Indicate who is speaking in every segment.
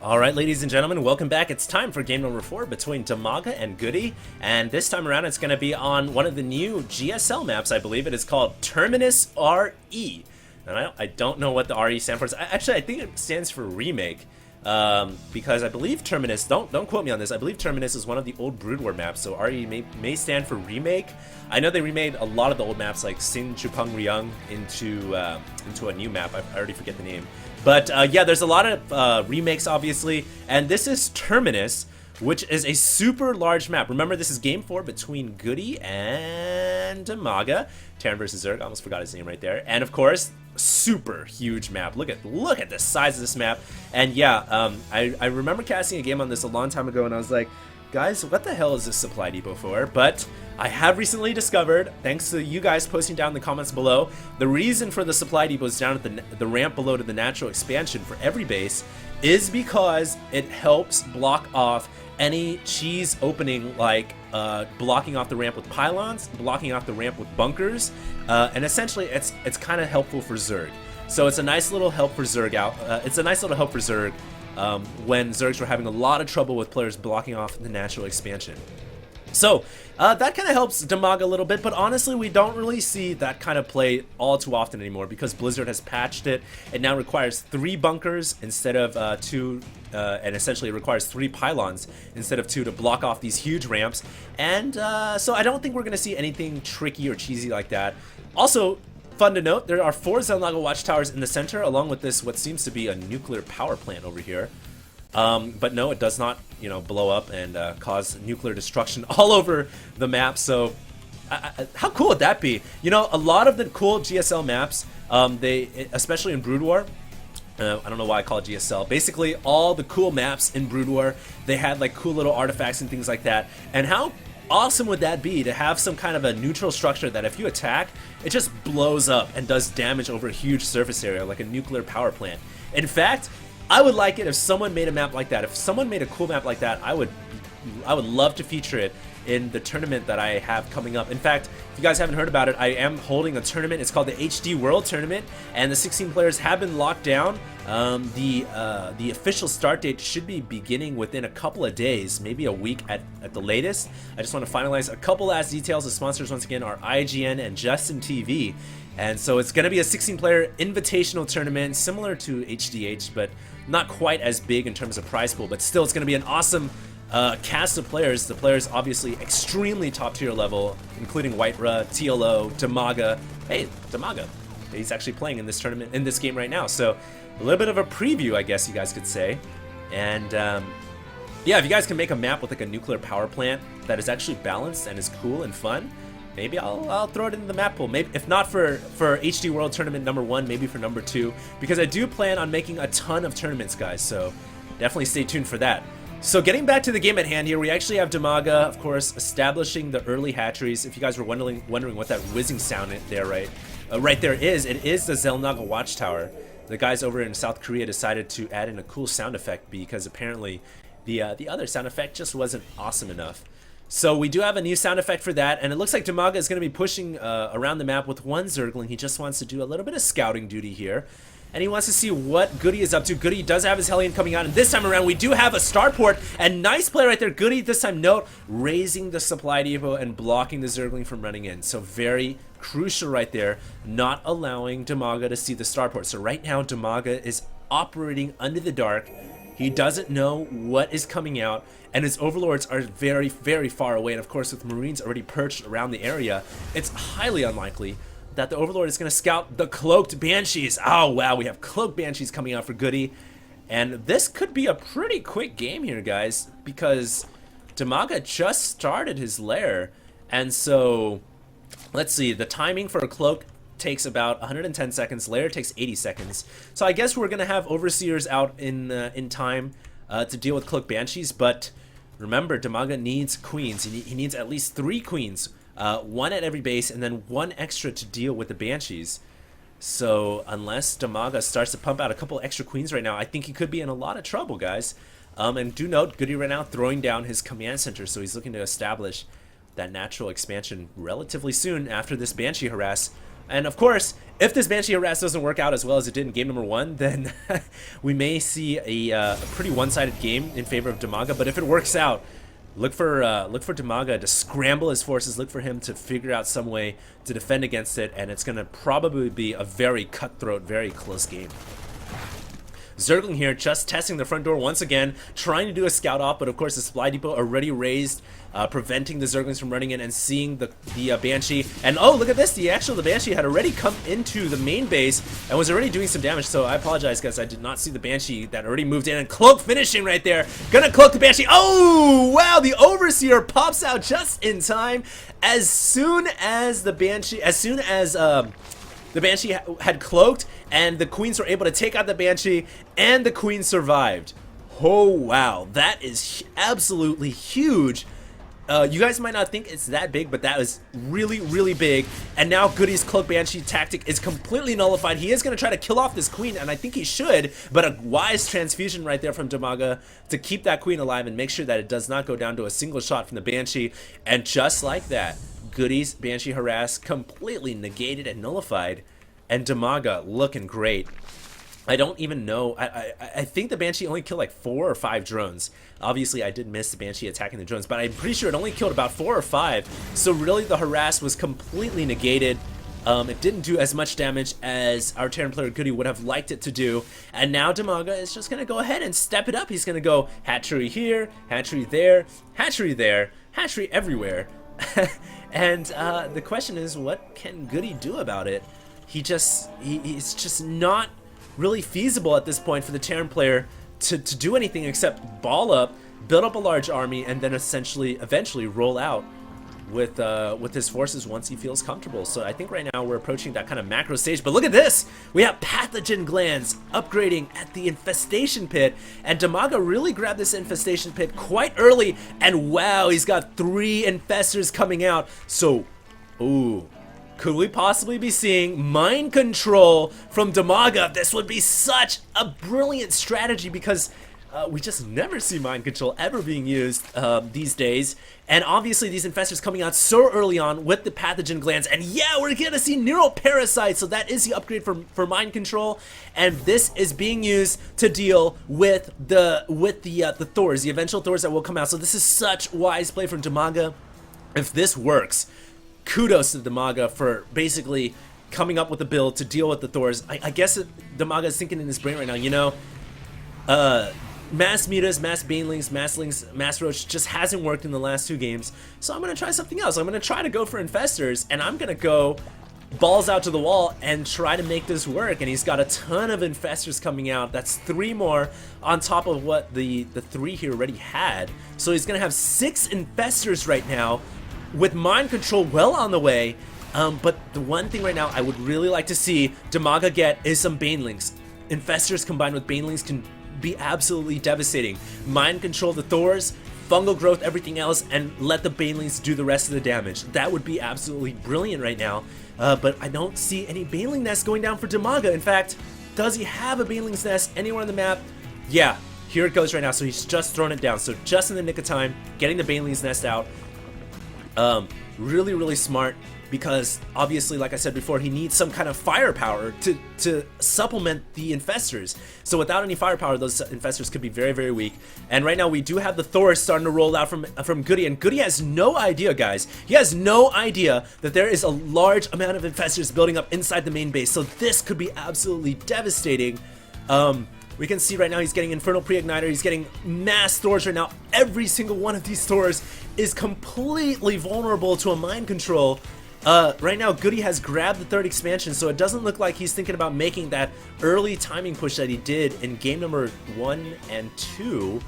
Speaker 1: Alright, ladies and gentlemen, welcome back. It's time for game number 4 between Dimaga and Goody, and this time around it's going to be on one of the new GSL maps, I believe. It is called Terminus RE. And I don't know what the RE stands for. Actually, I think it stands for Remake, because I believe Terminus, don't quote me on this, I believe Terminus is one of the old Brood War maps, so RE may stand for Remake. I know they remade a lot of the old maps like Sin Chupang Ryung into a new map. I already forget the name. But yeah, there's a lot of remakes, obviously, and this is Terminus, which is a super large map. Remember, this is game 4 between Goody and Dimaga. Terran versus Zerg, I almost forgot his name right there. And of course, super huge map. Look at the size of this map. And yeah, I remember casting a game on this a long time ago, and I was like, guys, what the hell is this supply depot for? But I have recently discovered, thanks to you guys posting down in the comments below, the reason for the supply depots down at the ramp below to the natural expansion for every base is because it helps block off any cheese opening, like blocking off the ramp with pylons, blocking off the ramp with bunkers, and essentially it's kind of helpful for Zerg. So it's a nice little help for Zerg when Zergs were having a lot of trouble with players blocking off the natural expansion. So that kind of helps Dimaga a little bit, but honestly we don't really see that kind of play all too often anymore because Blizzard has patched it. It now requires 3 bunkers instead of 2, and essentially it requires 3 pylons instead of 2 to block off these huge ramps. And so I don't think we're going to see anything tricky or cheesy like that. Also, fun to note, there are 4 Xel'Naga watchtowers in the center, along with this what seems to be a nuclear power plant over here. But no, it does not, blow up and cause nuclear destruction all over the map. So, how cool would that be? A lot of the cool GSL maps, especially in Brood War, I don't know why I call it GSL. Basically, all the cool maps in Brood War, they had like cool little artifacts and things like that. And how awesome would that be to have some kind of a neutral structure that if you attack, it just blows up and does damage over a huge surface area, like a nuclear power plant. In fact, I would like it if someone made a map like that. If someone made a cool map like that, I would love to feature it in the tournament that I have coming up. In fact, if you guys haven't heard about it, I am holding a tournament. It's called the HD World Tournament, and the 16 players have been locked down. The official start date should be beginning within a couple of days, maybe a week at the latest. I just want to finalize a couple last details. The sponsors, once again, are IGN and Justin TV. And so it's going to be a 16-player invitational tournament, similar to HDH, but not quite as big in terms of prize pool. But still, it's going to be an awesome cast of players. The players obviously extremely top-tier level, including Whitera, TLO, Dimaga. Hey, Dimaga, he's actually playing in this tournament, in this game right now. So a little bit of a preview, I guess you guys could say. And yeah, if you guys can make a map with like a nuclear power plant that is actually balanced and is cool and fun, maybe I'll throw it in the map pool. Maybe if not for HD World Tournament number 1, maybe for number 2, because I do plan on making a ton of tournaments, guys. So definitely stay tuned for that. So getting back to the game at hand here, we actually have Dimaga, of course, establishing the early hatcheries. If you guys were wondering what that whizzing sound there, right there is, it is the Xel'Naga watchtower. The guys over in South Korea decided to add in a cool sound effect because apparently the other sound effect just wasn't awesome enough. So we do have a new sound effect for that, and it looks like Dimaga is going to be pushing around the map with 1 Zergling. He just wants to do a little bit of scouting duty here, and he wants to see what Goody is up to. Goody does have his Hellion coming out, and this time around we do have a starport, and nice play right there. Goody, this time, note, raising the supply depot and blocking the Zergling from running in. So very crucial right there, not allowing Dimaga to see the starport. So right now, Dimaga is operating under the dark. He doesn't know what is coming out, and his overlords are very, very far away. And of course, with Marines already perched around the area, it's highly unlikely that the overlord is going to scout the cloaked banshees. Oh wow, we have cloaked banshees coming out for Goody, and this could be a pretty quick game here, guys, because Dimaga just started his lair, and so let's see, the timing for a cloak takes about 110 seconds. Lair takes 80 seconds. So I guess we're gonna have overseers out in time to deal with cloak banshees. But remember, Dimaga needs queens. He needs at least 3 queens, 1 at every base, and then 1 extra to deal with the banshees. So unless Dimaga starts to pump out a couple extra queens right now, I think he could be in a lot of trouble, guys. And do note, Goody right now throwing down his command center, so he's looking to establish that natural expansion relatively soon after this banshee harass. And of course, if this Banshee Harass doesn't work out as well as it did in game number 1, then we may see a pretty one-sided game in favor of Dimaga. But if it works out, look for Dimaga to scramble his forces, look for him to figure out some way to defend against it, and it's going to probably be a very cutthroat, very close game. Zergling here, just testing the front door once again, trying to do a scout off, but of course the supply depot already raised, preventing the Zerglings from running in and seeing the Banshee. And oh, look at this, the Banshee had already come into the main base and was already doing some damage, so I apologize guys, I did not see the Banshee that already moved in, and Cloak finishing right there, gonna cloak the Banshee. Oh, wow, the Overseer pops out just in time. As soon as the Banshee, the Banshee had cloaked, and the Queens were able to take out the Banshee, and the Queen survived. Oh, wow. That is absolutely huge. You guys might not think it's that big, but that was really, really big. And now Goody's Cloak Banshee tactic is completely nullified. He is going to try to kill off this Queen, and I think he should, but a wise transfusion right there from Dimaga to keep that Queen alive and make sure that it does not go down to a single shot from the Banshee. And just like that, Goody's Banshee Harass completely negated and nullified, and Dimaga looking great. I don't even know. I think the Banshee only killed like 4 or 5 drones. Obviously, I did miss the Banshee attacking the drones, but I'm pretty sure it only killed about 4 or 5. So really, the harass was completely negated. It didn't do as much damage as our Terran player Goody would have liked it to do. And now Dimaga is just going to go ahead and step it up. He's going to go hatchery here, hatchery there, hatchery there, hatchery everywhere. And the question is, what can Goody do about it? He's just not really feasible at this point for the Terran player to do anything except ball up, build up a large army, and then eventually roll out with his forces once he feels comfortable. So I think right now we're approaching that kind of macro stage. But look at this! We have pathogen glands upgrading at the infestation pit, and Dimaga really grabbed this infestation pit quite early, and wow, he's got 3 infestors coming out. So, ooh, could we possibly be seeing mind control from Dimaga? This would be such a brilliant strategy because we just never see mind control ever being used these days. And obviously these infestors coming out so early on with the pathogen glands. And yeah, we're gonna see neural parasites. So that is the upgrade for mind control. And this is being used to deal with the Thors, the eventual Thors that will come out. So this is such wise play from Dimaga. If this works, kudos to Dimaga for basically coming up with a build to deal with the Thors. I guess Dimaga is thinking in his brain right now, you know, Mass Mutas, Mass Banelings, Mass Roach just hasn't worked in the last 2 games, so I'm going to try something else. I'm going to try to go for Infestors, and I'm going to go balls out to the wall and try to make this work. And he's got a ton of Infestors coming out. That's 3 more on top of what the 3 he already had. So he's going to have 6 Infestors right now, with mind control well on the way. But the one thing right now I would really like to see Dimaga get is some Banelings. Infestors combined with Banelings can be absolutely devastating. Mind control the Thors, fungal growth, everything else, and let the Banelings do the rest of the damage. That would be absolutely brilliant right now. But I don't see any Baneling nests going down for Dimaga. In fact, does he have a Baneling's nest anywhere on the map? Yeah, here it goes right now. So he's just thrown it down. So just in the nick of time, getting the Baneling's nest out. Really, really smart, because obviously, like I said before, he needs some kind of firepower to supplement the Infestors. So without any firepower, those Infestors could be very, very weak. And right now we do have the Thors starting to roll out from Goody, and Goody has no idea, guys. He has no idea that there is a large amount of Infestors building up inside the main base. So this could be absolutely devastating. We can see right now he's getting Infernal Pre-Igniter, he's getting mass Thors right now. Every single one of these Thors is completely vulnerable to a mind control. Right now Goody has grabbed the 3rd expansion, so it doesn't look like he's thinking about making that early timing push that he did in game number 1 and 2.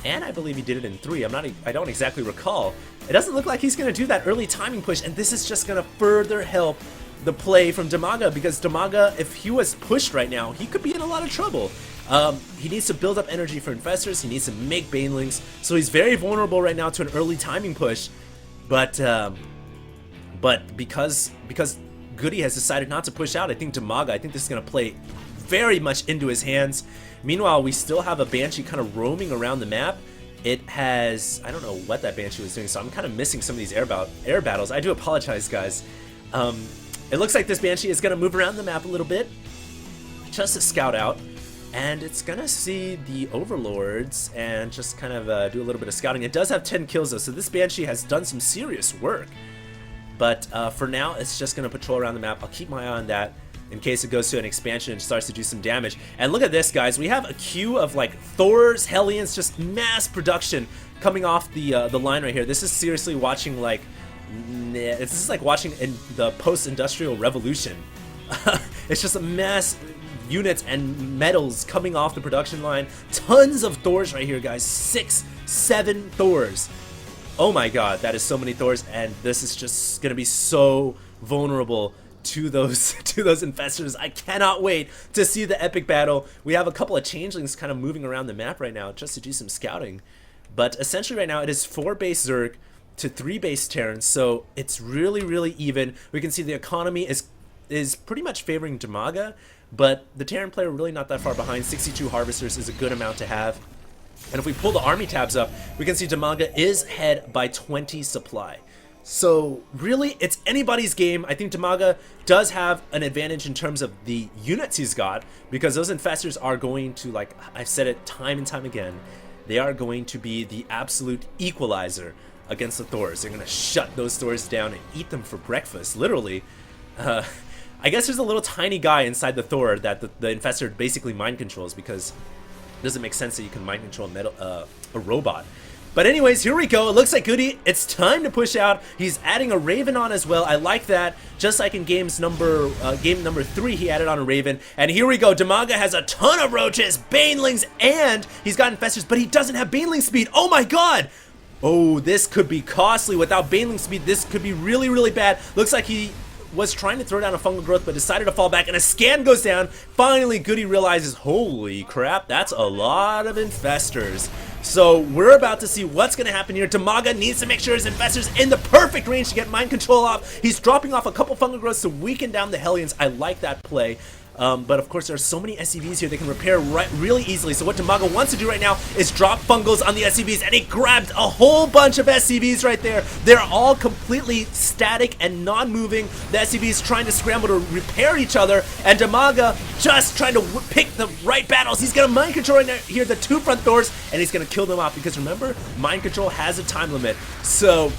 Speaker 1: And I believe he did it in 3. I don't exactly recall. It doesn't look like he's going to do that early timing push, and this is just going to further help the play from Dimaga, because Dimaga, if he was pushed right now, he could be in a lot of trouble. He needs to build up energy for Infestors, he needs to make Banelings, so he's very vulnerable right now to an early timing push. But because Goody has decided not to push out, I think this is going to play very much into his hands. Meanwhile, we still have a Banshee kind of roaming around the map. It has, I don't know what that Banshee was doing, so I'm kind of missing some of these air battles. I do apologize, guys. It looks like this Banshee is going to move around the map a little bit, just to scout out, and it's going to see the Overlords and just kind of do a little bit of scouting. It does have 10 kills though, so this Banshee has done some serious work. But for now, it's just going to patrol around the map. I'll keep my eye on that in case it goes to an expansion and starts to do some damage. And look at this, guys. We have a queue of like Thors, Hellions, just mass production coming off the line right here. This is seriously watching like, this is like watching in the post-industrial revolution. It's just a mass units and metals coming off the production line. Tons of Thors right here, guys. 6, 7 Thors. Oh my god, that is so many Thors, and this is just gonna be so vulnerable to those infestors. I cannot wait to see the epic battle. We have a couple of changelings kind of moving around the map right now just to do some scouting. But essentially right now it is 4 base Zerg to 3 base Terrans, so it's really, really even. We can see the economy is pretty much favoring Dimaga, but the Terran player really not that far behind. 62 Harvesters is a good amount to have. And if we pull the army tabs up, we can see Dimaga is ahead by 20 supply. So really, it's anybody's game. I think Dimaga does have an advantage in terms of the units he's got, because those infestors are going to, like I've said it time and time again, they are going to be the absolute equalizer against the Thors. They're going to shut those Thors down and eat them for breakfast, literally. I guess there's a little tiny guy inside the Thor that the infestor basically mind controls, because it doesn't make sense that you can mind control a robot. But anyways, here we go. It looks like Goody, it's time to push out. He's adding a Raven on as well. I like that. Just like in game number 3, he added on a Raven. And here we go. Dimaga has a ton of roaches, banelings, and he's got infestors, but he doesn't have baneling speed. Oh my god! Oh, this could be costly. Without baneling speed, this could be really, really bad. Looks like he was trying to throw down a fungal growth, but decided to fall back, and a scan goes down. Finally, Goody realizes, holy crap, that's a lot of infestors. So we're about to see what's going to happen here. Dimaga needs to make sure his infestors in the perfect range to get mind control off. He's dropping off a couple fungal growths to weaken down the Hellions. I like that play. But of course, there's so many SCVs here they can repair really easily. So what Dimaga wants to do right now is drop fungals on the SCVs, and he grabbed a whole bunch of SCVs right there. They're all completely static and non-moving. The SCVs trying to scramble to repair each other, and Dimaga just trying to pick the right battles. He's gonna mind control right here the 2 front Thors, and he's gonna kill them off, because remember, mind control has a time limit. So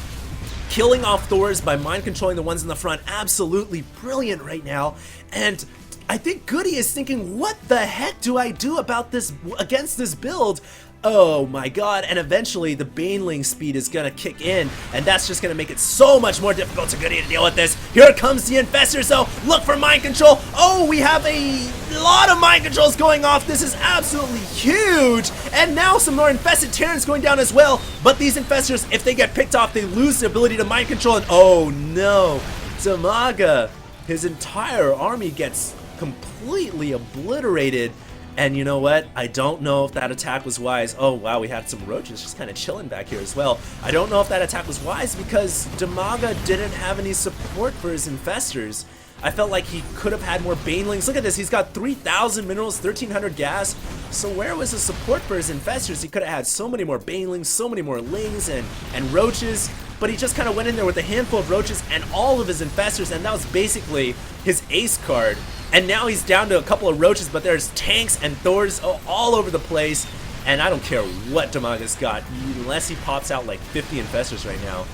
Speaker 1: killing off Thors by mind controlling the ones in the front, absolutely brilliant right now. And I think Goody is thinking, what the heck do I do about this, against this build? Oh my god, and eventually the baneling speed is gonna kick in, and that's just gonna make it so much more difficult to Goody to deal with this. Here comes the infestors though. Look for mind control. Oh, we have a lot of mind controls going off. This is absolutely huge. And now some more infested Terrans going down as well. But these infestors, if they get picked off, they lose the ability to mind control, and oh no, Dimaga, his entire army gets completely obliterated. And you know what? I don't know if that attack was wise. Oh wow, we had some roaches just kind of chilling back here as well. I don't know if that attack was wise, because Dimaga didn't have any support for his infestors. I felt like he could have had more banelings. Look at this, he's got 3,000 minerals, 1,300 gas. So where was the support for his infestors? He could have had so many more banelings, so many more lings and roaches. But he just kind of went in there with a handful of roaches and all of his infestors, and that was basically his ace card. And now he's down to a couple of roaches, but there's tanks and Thors all over the place. And I don't care what Dimaga's got, unless he pops out like 50 infestors right now.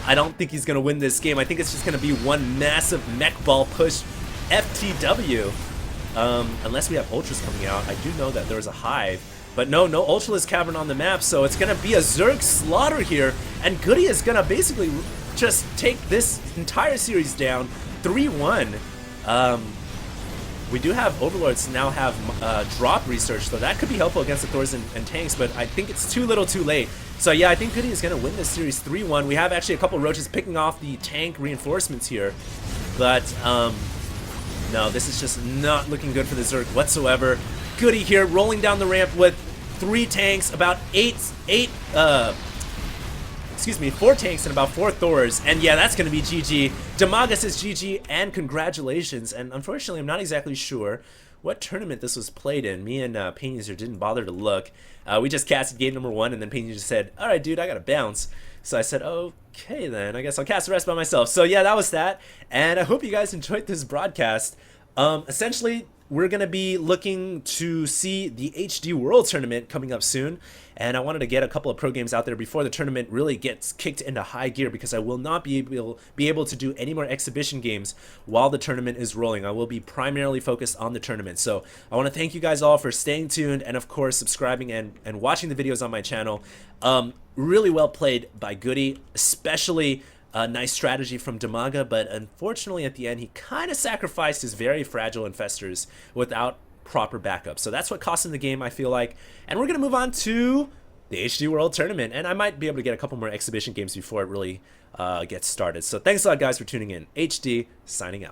Speaker 1: I don't think he's going to win this game. I think it's just going to be one massive mech ball push FTW. Unless we have Ultras coming out. I do know that there's a hive. But no Ultralisk Cavern on the map, so it's going to be a Zerg slaughter here. And Goody is going to basically just take this entire series down 3-1. We do have Overlords now have drop research, so that could be helpful against the Thors and tanks, but I think it's too little too late. So yeah, I think Goody is going to win this series 3-1. We have actually a couple roaches picking off the tank reinforcements here, but no, this is just not looking good for the Zerg whatsoever. Goody here rolling down the ramp with 3 tanks, about 4 tanks and about 4 Thors, and yeah, that's going to be GG. Dimaga says GG and congratulations, and unfortunately I'm not exactly sure what tournament this was played in. Me and Payne User didn't bother to look. We just casted game number 1, and then Payne User said, all right, dude, I gotta bounce. So I said, okay, then I guess I'll cast the rest by myself. So yeah, that was that. And I hope you guys enjoyed this broadcast. Essentially, we're going to be looking to see the HD World Tournament coming up soon, and I wanted to get a couple of pro games out there before the tournament really gets kicked into high gear, because I will not be able to do any more exhibition games while the tournament is rolling. I will be primarily focused on the tournament. So I want to thank you guys all for staying tuned, and of course subscribing and watching the videos on my channel. Really well played by Goody, especially a nice strategy from Dimaga, but unfortunately at the end he kind of sacrificed his very fragile infestors without proper backup. So that's what cost him the game, I feel like. And we're going to move on to the HD World Tournament, and I might be able to get a couple more exhibition games before it really gets started. So thanks a lot, guys, for tuning in. HD, signing out.